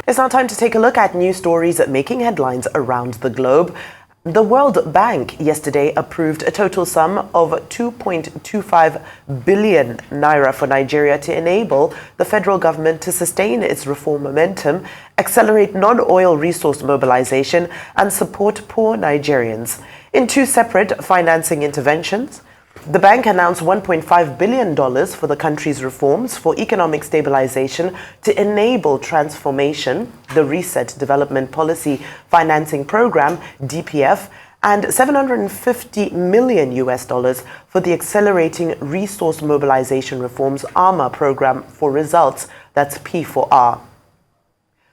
It's now time to take a look at news stories making headlines around the globe. The World Bank yesterday approved a total sum of 2.25 billion naira for Nigeria to enable the federal government to sustain its reform momentum, accelerate non-oil resource mobilization, and support poor Nigerians. In two separate financing interventions, the bank announced $1.5 billion for the country's reforms for economic stabilization to enable transformation, the Reset Development Policy Financing Program, DPF, and $750 million for the Accelerating Resource Mobilization Reforms ARMA program for results, that's P4R.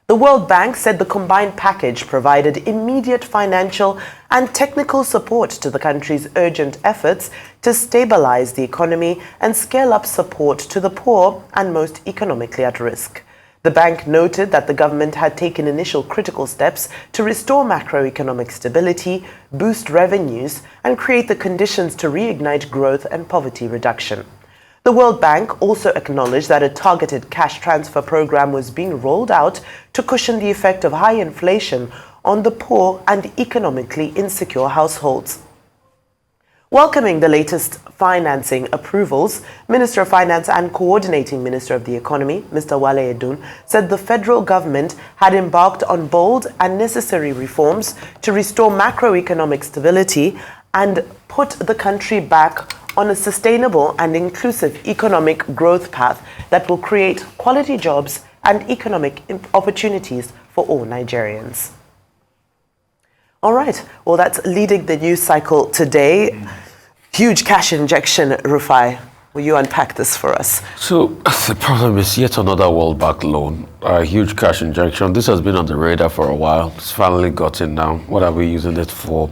The World Bank said the combined package provided immediate financial and technical support to the country's urgent efforts to stabilize the economy and scale up support to the poor and most economically at risk. The bank noted that the government had taken initial critical steps to restore macroeconomic stability, boost revenues, and create the conditions to reignite growth and poverty reduction. The World Bank also acknowledged that a targeted cash transfer program was being rolled out to cushion the effect of high inflation on the poor and economically insecure households. Welcoming the latest financing approvals, Minister of Finance and Coordinating Minister of the Economy, Mr. Wale Edun, said the federal government had embarked on bold and necessary reforms to restore macroeconomic stability and put the country back on a sustainable and inclusive economic growth path that will create quality jobs and economic opportunities for all Nigerians. All right, well, that's leading the news cycle today. Huge cash injection, Rufai. Will you unpack this for us? So the problem is yet another World Bank loan, a huge cash injection. This has been on the radar for a while. It's finally gotten down. What are we using it for?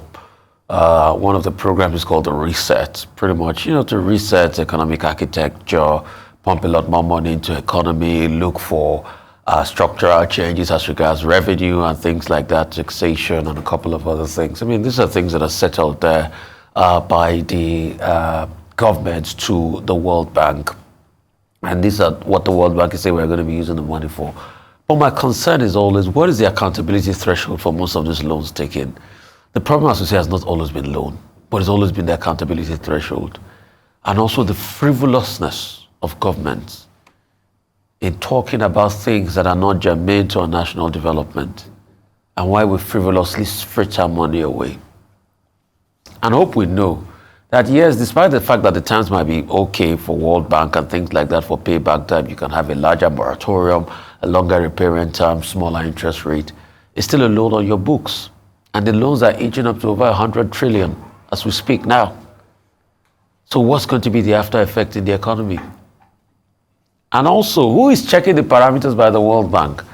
One of the programs is called the Reset, pretty much, to reset economic architecture, pump a lot more money into economy, look for structural changes as regards revenue and things like that, taxation and a couple of other things. I mean, these are things that are settled there by the government to the World Bank. And these are what the World Bank is saying we're going to be using the money for. But my concern is always, what is the accountability threshold for most of these loans taken? The problem, as we say, has not always been loan, but it's always been the accountability threshold. And also the frivolousness of governments in talking about things that are not germane to our national development, and why we frivolously stretch our money away. And I hope we know that, yes, despite the fact that the times might be okay for World Bank and things like that for payback time, you can have a larger moratorium, a longer repayment term, smaller interest rate, it's still a loan on your books. And the loans are inching up to over 100 trillion as we speak now. So what's going to be the after effect in the economy? And also, who is checking the parameters by the World Bank?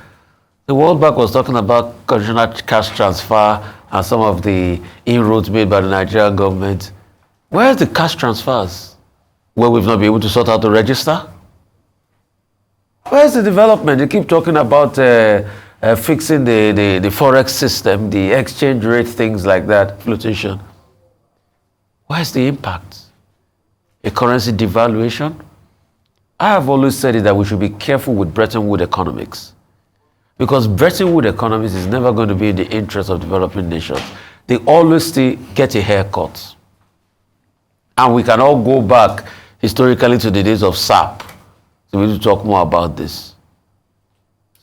The World Bank was talking about conditional cash transfer and some of the inroads made by the Nigerian government. Where's the cash transfers? Where we've not been able to sort out the register? Where's the development? They keep talking about fixing the forex system, the exchange rate, things like that, flotation. Where's the impact? A currency devaluation? I have always said it that we should be careful with Bretton Woods economics, because Bretton Woods economics is never going to be in the interest of developing nations. They always still get a haircut. And we can all go back historically to the days of SAP. So we need to talk more about this.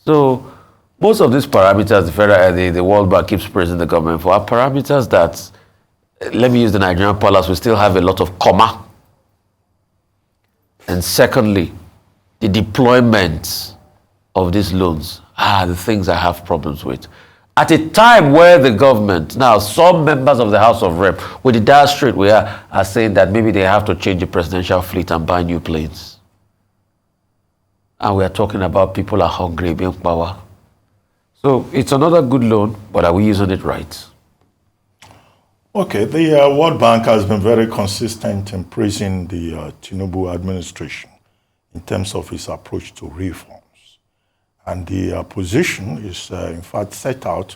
So most of these parameters, the World Bank keeps praising the government for, are parameters that, let me use the Nigerian parlance, we still have a lot of comma. And secondly, the deployment of these loans are the things I have problems with. At a time where the government, now some members of the House of Rep, with the dire strait we are saying that maybe they have to change the presidential fleet and buy new planes. And we are talking about people are hungry, being power. So it's another good loan, but are we using it right? Okay, the World Bank has been very consistent in praising the Tinubu administration in terms of its approach to reforms. And the position is, in fact, set out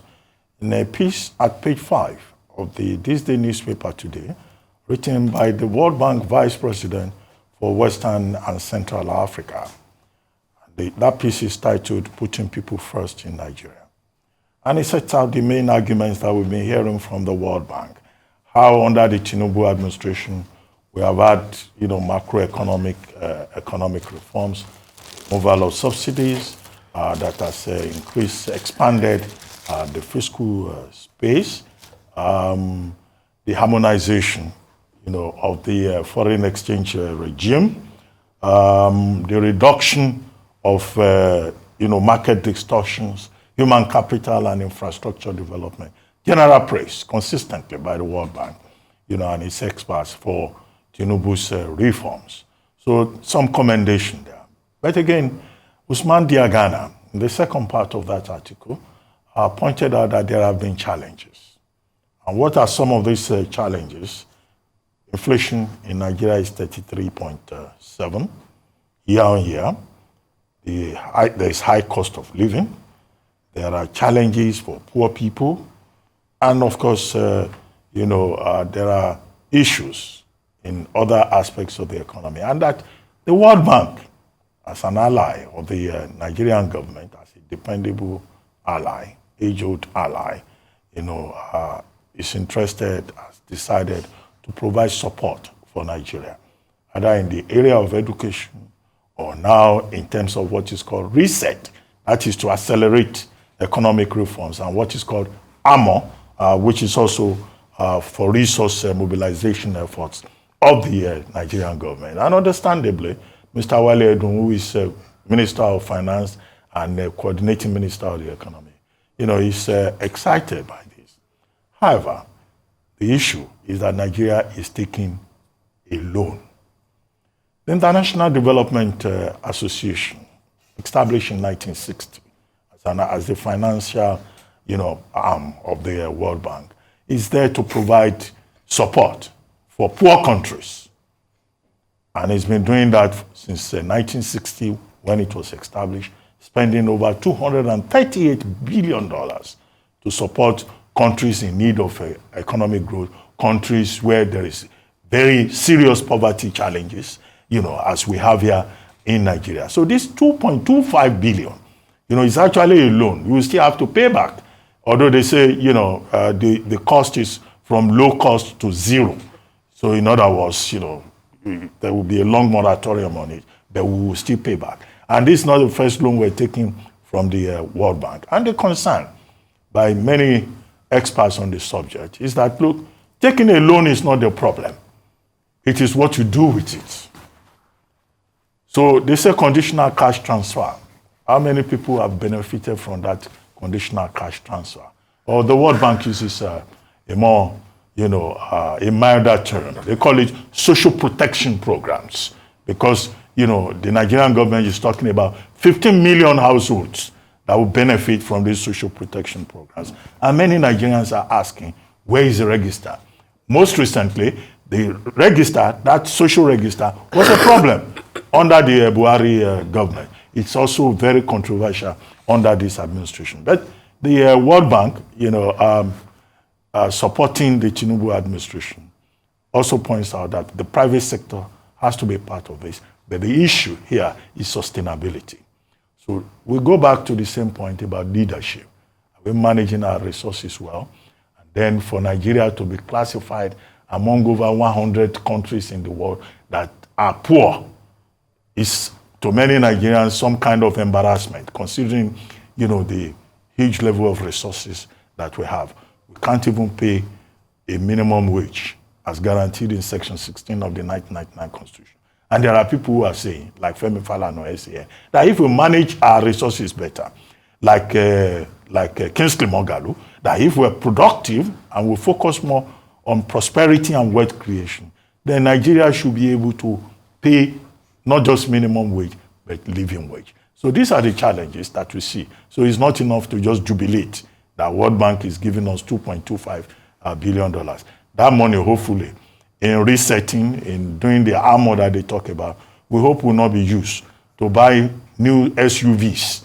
in a piece at page 5 of the This Day newspaper today, written by the World Bank Vice President for Western and Central Africa. That piece is titled Putting People First in Nigeria. And it sets out the main arguments that we've been hearing from the World Bank. How under the Tinubu administration, we have had, macroeconomic economic reforms, removal of subsidies that has expanded the fiscal space, the harmonization, of the foreign exchange regime, the reduction of, market distortions, human capital and infrastructure development. General praise consistently by the World Bank, and its experts for Tinubu's reforms. So some commendation there. But again, Usman Diagana, in the second part of that article, pointed out that there have been challenges. And what are some of these challenges? Inflation in Nigeria is 33.7 year on year. There is high cost of living. There are challenges for poor people. And of course, there are issues in other aspects of the economy. And that the World Bank, as an ally of the Nigerian government, as a dependable ally, age-old ally, is interested, has decided to provide support for Nigeria, either in the area of education or now in terms of what is called reset, that is to accelerate economic reforms, and what is called AMO, which is also for resource mobilization efforts of the Nigerian government. And understandably, Mr. Wale Edun, who is Minister of Finance and Coordinating Minister of the Economy, is excited by this. However, the issue is that Nigeria is taking a loan. The International Development Association, established in 1960 as the financial, arm of the World Bank, is there to provide support for poor countries. And it's been doing that since 1960 when it was established, spending over $238 billion to support countries in need of economic growth, countries where there is very serious poverty challenges, as we have here in Nigeria. So this 2.25 billion, is actually a loan. You will still have to pay back. Although they say, the cost is from low cost to zero. So in other words, there will be a long moratorium on it, but we will still pay back. And this is not the first loan we're taking from the World Bank. And the concern by many experts on the subject is that, look, taking a loan is not the problem. It is what you do with it. So they say conditional cash transfer. How many people have benefited from that conditional cash transfer? Or the World Bank uses a more, a milder term. They call it social protection programs, because, the Nigerian government is talking about 15 million households that will benefit from these social protection programs. And many Nigerians are asking, where is the register? Most recently, the register, that social register, was a problem under the Buhari government. It's also very controversial under this administration. But the World Bank, supporting the Tinubu administration, also points out that the private sector has to be part of this. But the issue here is sustainability. So we go back to the same point about leadership. Are we managing our resources well? And then for Nigeria to be classified among over 100 countries in the world that are poor is, to many Nigerians, some kind of embarrassment, considering, the huge level of resources that we have. We can't even pay a minimum wage as guaranteed in Section 16 of the 1999 Constitution. And there are people who are saying, like Femi Falana SAN, that if we manage our resources better, like Kingsley Moghalu, that if we're productive and we focus more on prosperity and wealth creation, then Nigeria should be able to pay not just minimum wage, but living wage. So these are the challenges that we see. So it's not enough to just jubilate that World Bank is giving us $2.25 billion. That money, hopefully, in resetting, in doing the armor that they talk about, we hope will not be used to buy new SUVs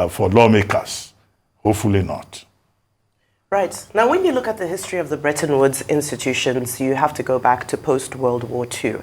for lawmakers. Hopefully not. Right. Now, when you look at the history of the Bretton Woods institutions, you have to go back to post-World War II.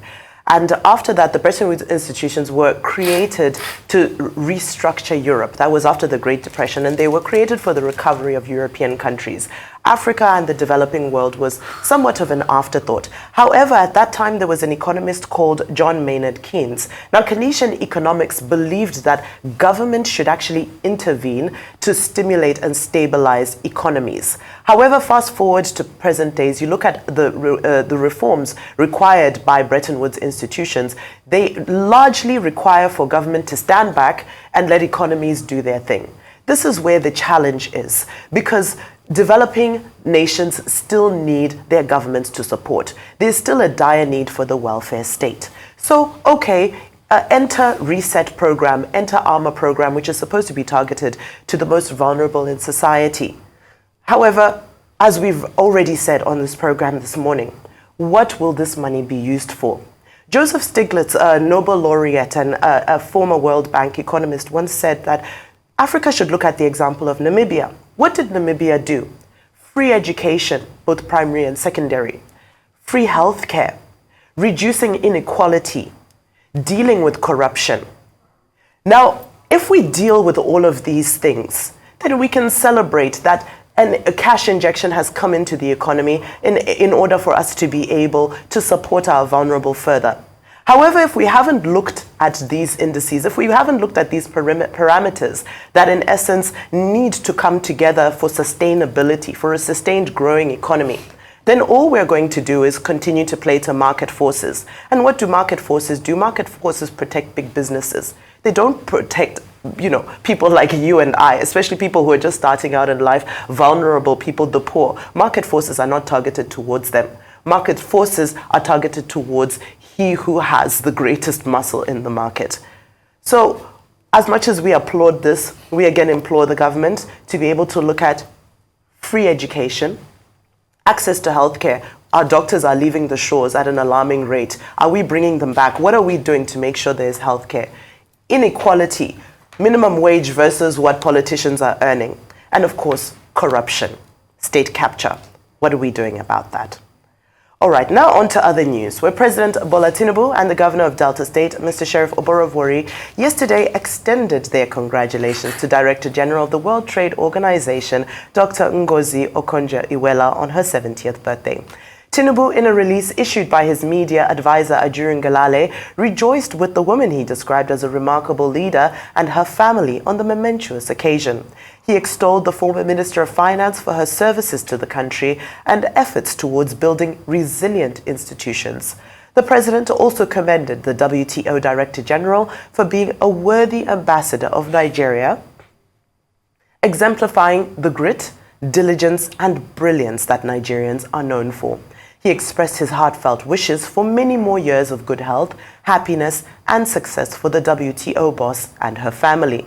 And after that, the Bretton Woods institutions were created to restructure Europe. That was after the Great Depression, and they were created for the recovery of European countries. Africa and the developing world was somewhat of an afterthought. However, at that time, there was an economist called John Maynard Keynes. Now, Keynesian economics believed that government should actually intervene to stimulate and stabilize economies. However, fast forward to present days, you look at the reforms required by Bretton Woods institutions, they largely require for government to stand back and let economies do their thing. This is where the challenge is, because developing nations still need their governments to support. There's still a dire need for the welfare state. So, okay, enter Reset program, enter Armor program, which is supposed to be targeted to the most vulnerable in society. However, as we've already said on this program this morning, what will this money be used for? Joseph Stiglitz, a Nobel laureate and a former World Bank economist, once said that Africa should look at the example of Namibia. What did Namibia do? Free education, both primary and secondary, free healthcare, reducing inequality, dealing with corruption. Now, if we deal with all of these things, then we can celebrate that a cash injection has come into the economy in order for us to be able to support our vulnerable further. However, if we haven't looked at these indices, if we haven't looked at these parameters that in essence need to come together for sustainability, for a sustained growing economy, then all we're going to do is continue to play to market forces. And what do market forces do? Market forces protect big businesses. They don't protect, people like you and I, especially people who are just starting out in life, vulnerable people, the poor. Market forces are not targeted towards them. Market forces are targeted towards he who has the greatest muscle in the market. So, as much as we applaud this, we again implore the government to be able to look at free education, access to healthcare. Our doctors are leaving the shores at an alarming rate. Are we bringing them back? What are we doing to make sure there's healthcare? Inequality, minimum wage versus what politicians are earning. And of course, corruption, state capture. What are we doing about that? All right, now on to other news, where President Bola Tinubu and the governor of Delta State, Mr. Sheriff Oborevwori, yesterday extended their congratulations to Director General of the World Trade Organization, Dr. Ngozi Okonjo-Iweala, on her 70th birthday. Tinubu, in a release issued by his media advisor Ajuri Ngalale, rejoiced with the woman he described as a remarkable leader and her family on the momentous occasion. He extolled the former Minister of Finance for her services to the country and efforts towards building resilient institutions. The president also commended the WTO Director General for being a worthy ambassador of Nigeria, exemplifying the grit, diligence, and brilliance that Nigerians are known for. He expressed his heartfelt wishes for many more years of good health, happiness, and success for the WTO boss and her family.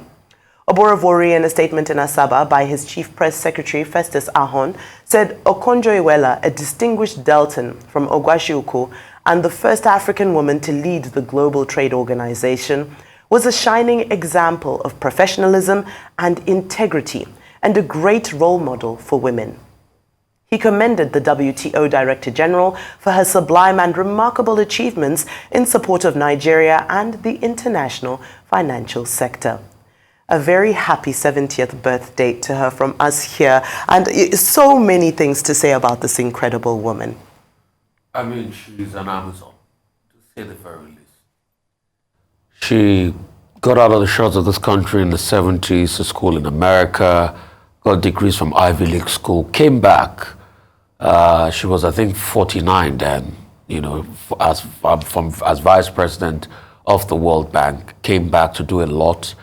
Oborevwori, in a statement in Asaba by his chief press secretary Festus Ahon, said Okonjo-Iweala, a distinguished Deltan from Ogwashiuku and the first African woman to lead the Global Trade Organization, was a shining example of professionalism and integrity and a great role model for women. He commended the WTO Director General for her sublime and remarkable achievements in support of Nigeria and the international financial sector. A very happy 70th birthday to her from us here, and so many things to say about this incredible woman. I mean, she's an Amazon, to say the very least. She got out of the shores of this country in the 70s to school in America, got degrees from Ivy League school, came back. She was, I think, 49 then, as vice president of the World Bank, came back to do a lot.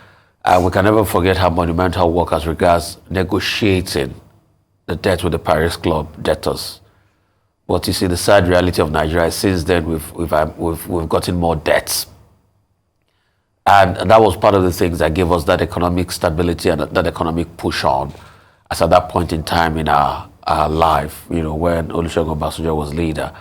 And we can never forget her monumental work as regards negotiating the debt with the Paris Club debtors. But you see, the sad reality of Nigeria is since then we've gotten more debts. And that was part of the things that gave us that economic stability and that economic push on, as at that point in time in our life, when Olusegun Obasanjo was leader.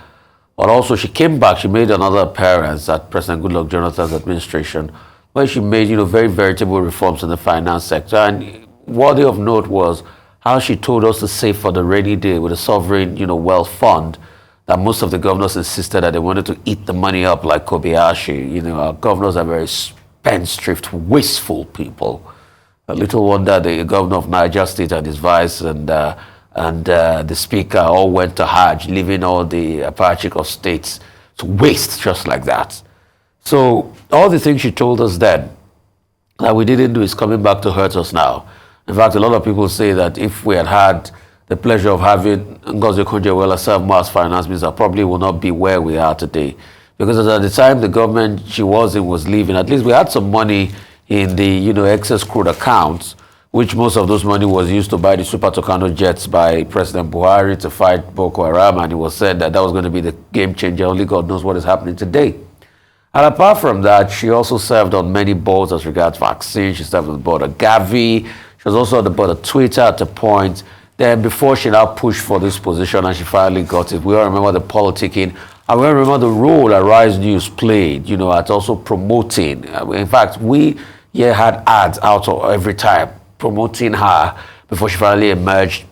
But also she came back, she made another appearance at President Goodluck Jonathan's administration, where she made, very veritable reforms in the finance sector. And worthy of note was how she told us to save for the rainy day with a sovereign, wealth fund that most of the governors insisted that they wanted to eat the money up like Kobayashi. You know, our governors are very spendthrift, wasteful people. A little wonder the governor of Niger State and his vice and the speaker all went to Hajj, leaving all the Apache of states to waste just like that. So all the things she told us then that we didn't do is coming back to hurt us now. In fact, a lot of people say that if we had the pleasure of having Ngozi Okonjo-Iweala serve more as finance minister, probably will not be where we are today. Because at the time the government she was in was leaving, at least we had some money in the excess crude accounts, which most of those money was used to buy the Super Tucano jets by President Buhari to fight Boko Haram, and it was said that that was going to be the game changer. Only God knows what is happening today. And apart from that, she also served on many boards as regards vaccines. She served on the board of Gavi. She was also on the board of Twitter at a point. Then before she now pushed for this position and she finally got it, we all remember the politicking. And we all remember the role Arise News played, at also promoting. In fact, we had ads out every time promoting her before she finally emerged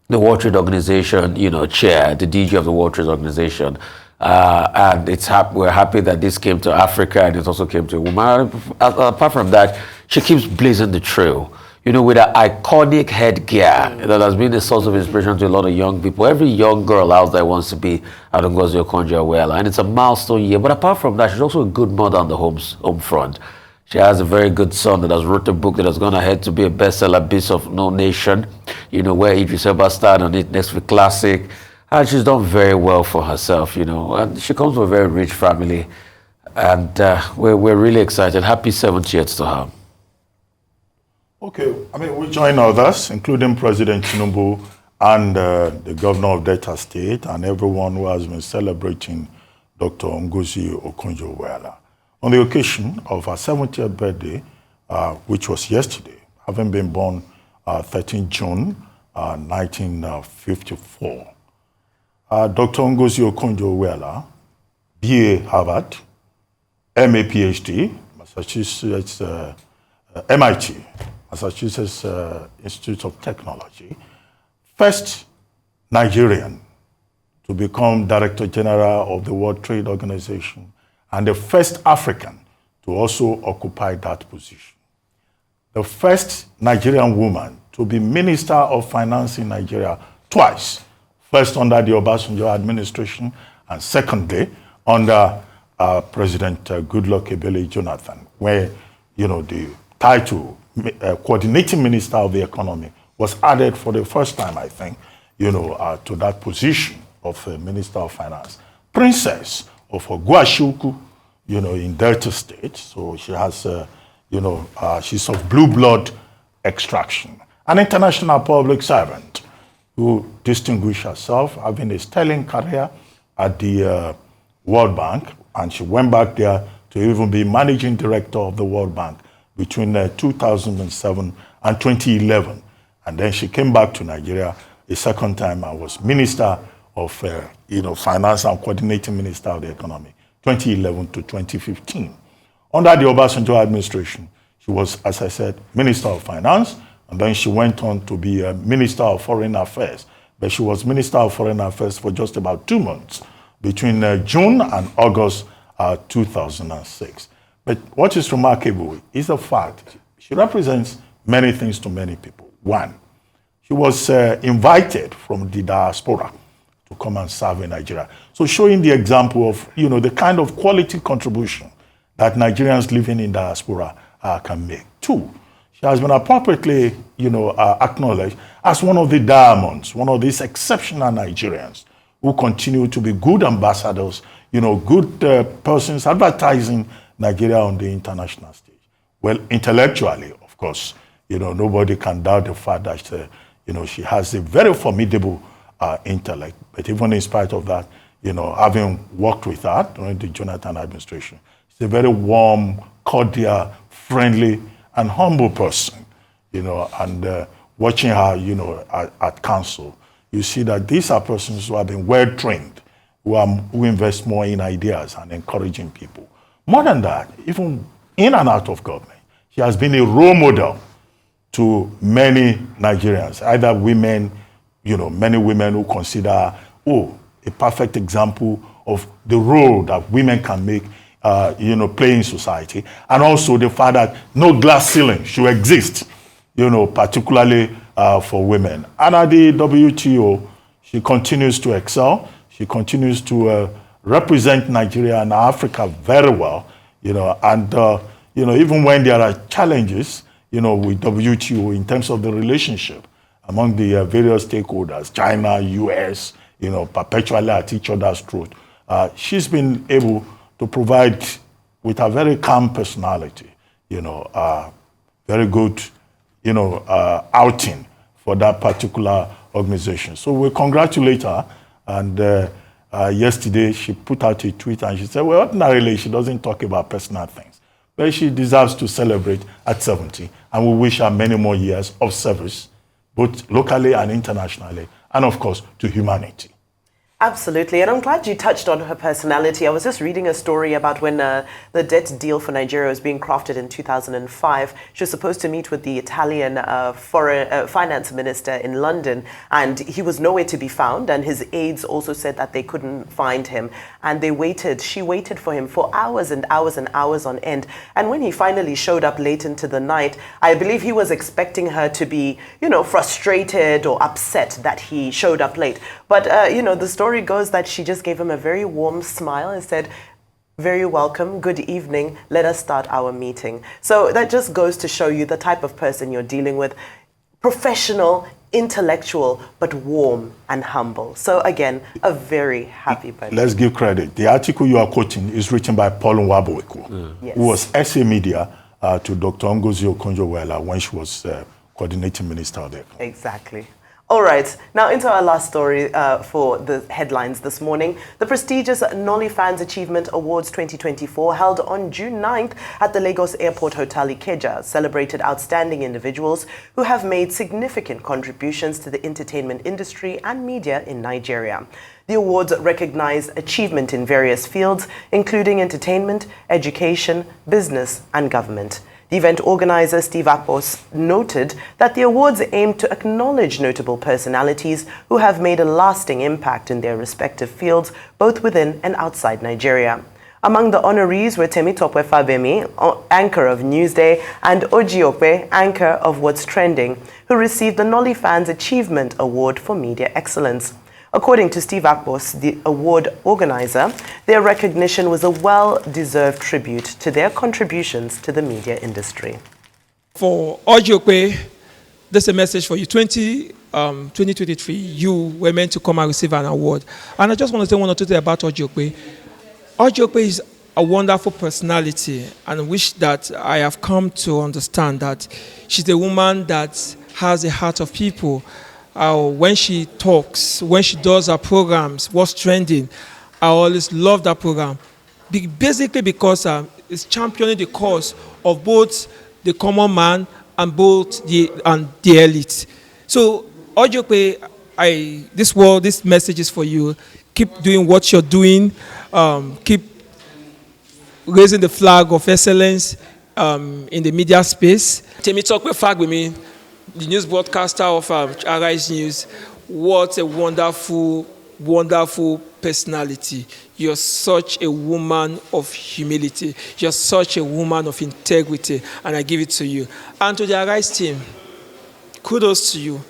the World Trade Organization, chair, the DG of the World Trade Organization. And we're happy that this came to Africa and it also came to a woman. Apart from that, she keeps blazing the trail. With an iconic headgear that has been a source of inspiration to a lot of young people. Every young girl out there wants to be Ngozi Okonjo-Iweala, and it's a milestone year. But apart from that, she's also a good mother on the home front. She has a very good son that has wrote a book that has gone ahead to be a bestseller, Beast of No Nation, where Idris Elba starred on it, next week classic. And she's done very well for herself, and she comes from a very rich family. And we're really excited. Happy 70th to her. Okay, we join others, including President Tinubu and the governor of Delta State and everyone who has been celebrating Dr. Ngozi Okonjo-Iweala on the occasion of her 70th birthday, which was yesterday, having been born 13 June 1954. Dr. Ngozi Okonjo-Iweala, BA Harvard, MA PhD, Massachusetts, MIT, Massachusetts Institute of Technology, first Nigerian to become Director General of the World Trade Organization, and the first African to also occupy that position. The first Nigerian woman to be Minister of Finance in Nigeria twice, first under the Obasanjo administration, and secondly under President Goodluck Ebele Jonathan, where the title Coordinating Minister of the Economy was added for the first time, I think, to that position of Minister of Finance. Princess of Oguashuku, in Delta State, so she has, she's of blue blood extraction. An international public servant who distinguished herself, having a sterling career at the World Bank, and she went back there to even be managing director of the World Bank between 2007 and 2011. And then she came back to Nigeria a second time and was Minister of Finance and Coordinating Minister of the Economy, 2011 to 2015. Under the Obasanjo administration, she was, as I said, Minister of Finance, and then she went on to be Minister of Foreign Affairs. But she was Minister of Foreign Affairs for just about 2 months, between June and August 2006. But what is remarkable is the fact she represents many things to many people. One, she was invited from the diaspora to come and serve in Nigeria. So showing the example of, the kind of quality contribution that Nigerians living in diaspora can make. Two, she has been appropriately, acknowledged as one of the diamonds, one of these exceptional Nigerians who continue to be good ambassadors, good persons advertising Nigeria on the international stage. Well, intellectually, of course, nobody can doubt the fact that, she has a very formidable intellect. But even in spite of that, having worked with her during the Jonathan administration, she's a very warm, cordial, friendly, and humble person, and watching her, at council, you see that these are persons who have been well-trained, who invest more in ideas and encouraging people. More than that, even in and out of government, she has been a role model to many Nigerians, either women, many women who consider, a a perfect example of the role that women can make, play in society, and also the fact that no glass ceiling should exist, particularly for women. And at the WTO, she continues to excel. She continues to represent Nigeria and Africa very well, even when there are challenges, with WTO in terms of the relationship among the various stakeholders, China, US, perpetually at each other's throat. She's been able to provide, with a very calm personality, very good, outing for that particular organization. So we congratulate her. And yesterday she put out a tweet and she said, well, ordinarily she doesn't talk about personal things, but she deserves to celebrate at 70. And we wish her many more years of service, both locally and internationally, and of course, to humanity. Absolutely, and I'm glad you touched on her personality. I was just reading a story about when the debt deal for Nigeria was being crafted in 2005. She was supposed to meet with the Italian foreign finance minister in London, and he was nowhere to be found, and his aides also said that they couldn't find him. And she waited for him for hours and hours and hours on end. And when he finally showed up late into the night, I believe he was expecting her to be, frustrated or upset that he showed up late. But, the story goes that she just gave him a very warm smile and said, very welcome, good evening, let us start our meeting. So that just goes to show you the type of person you're dealing with. Professional, intellectual, but warm and humble. So again, a very happy birthday. Let's give credit. The article you are quoting is written by Paul Nwabueku, Yes. who was SA Media to Dr. Ngozi Okonjo-Iweala when she was coordinating minister there. Exactly. All right, now into our last story for the headlines this morning. The prestigious Nolly Fans Achievement Awards 2024, held on June 9th at the Lagos Airport Hotel Ikeja, celebrated outstanding individuals who have made significant contributions to the entertainment industry and media in Nigeria. The awards recognize achievement in various fields, including entertainment, education, business, and government. The event organizer, Steve Akpos, noted that the awards aim to acknowledge notable personalities who have made a lasting impact in their respective fields, both within and outside Nigeria. Among the honorees were Temitope Fabemi, anchor of Newsday, and Oji-Okpe, anchor of What's Trending, who received the Nolly Fans Achievement Award for Media Excellence. According to Steve Akpos, the award organizer, their recognition was a well-deserved tribute to their contributions to the media industry. For Oji-Okpe, there's a message for you. 2023, you were meant to come and receive an award. And I just want to say one or two things about Oji-Okpe. Oji-Okpe is a wonderful personality, and I wish that I have come to understand that she's a woman that has a heart of people. When she talks, when she does her programs, What's Trending, I always love that program. Basically because it's championing the cause of both the common man and both the elite. So, Oji-Okpe, this message is for you. Keep doing what you're doing. Keep raising the flag of excellence in the media space. Temitope Fagbemi, the news broadcaster of Arise News, what a wonderful, wonderful personality. You're such a woman of humility. You're such a woman of integrity, and I give it to you. And to the Arise team, kudos to you.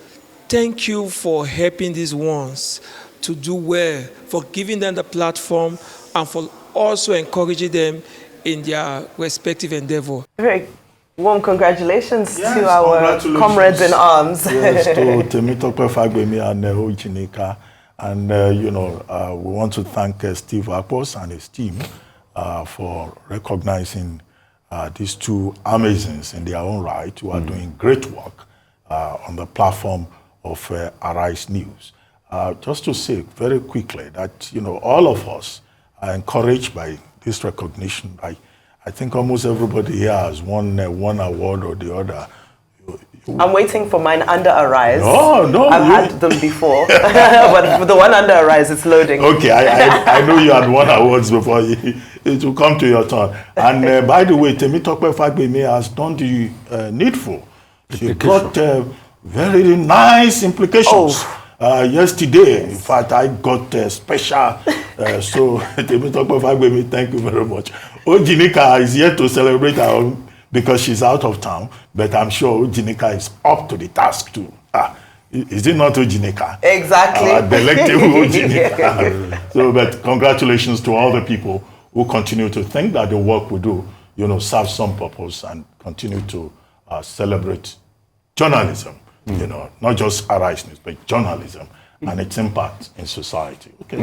Thank you for helping these ones to do well, for giving them the platform, and for also encouraging them in their respective endeavor. Very warm congratulations to our comrades in arms. Yes, to Temitope Fagbemi and Ojinika. And, we want to thank Steve Akpos and his team for recognizing these two Amazons in their own right who are doing great work on the platform of Arise News. Just to say very quickly that, all of us are encouraged by this recognition. I think almost everybody here has won one award or the other. I'm waiting for mine under Arise. No. I've had them before, but for the one under Arise, it's loading. Okay, I know you had won awards before. It will come to your turn. And by the way, Temitope Fagbemi has done the needful. She got very nice implications Yesterday, in fact, I got a special, so thank you very much. Ojinika is here to celebrate her own because she's out of town, but I'm sure Ojinika is up to the task too. Is it not Ojinika? Exactly. Delectable Ojinika. So, but congratulations to all the people who continue to think that the work we do, serves some purpose and continue to celebrate journalism. Not just Arise News, but journalism and its impact in society. Okay.